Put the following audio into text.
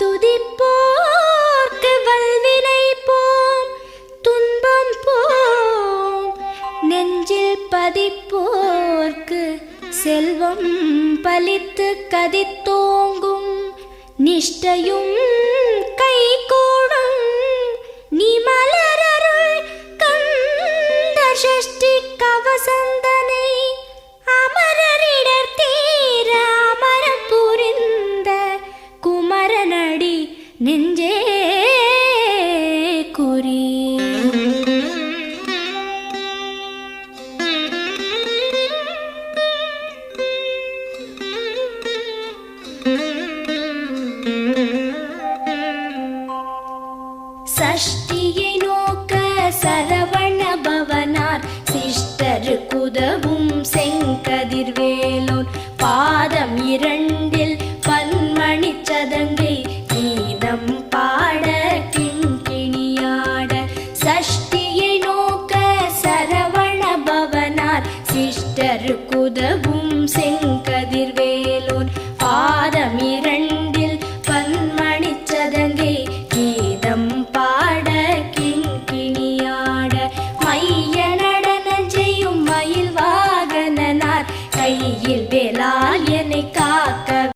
துதிப்போர்க்கு வல்வினை போம் துன்பம் போம், நெஞ்சில் பதிப்போர்க்கு செல்வம் பலித்து கதித்தோங்கும், நிஷ்டையும் கைகூடும் நீ மலரருள் கந்த சஷ்டி கவசந்தனை, அமரரிடர் தீர அமரம் புரிந்த குமரனடி நெஞ்சே குறி. சஷ்டியை நோக்க சரவண பவனார் சிஷ்டரு குதவும் செங்கதிர்வேலோன் பாதம் 2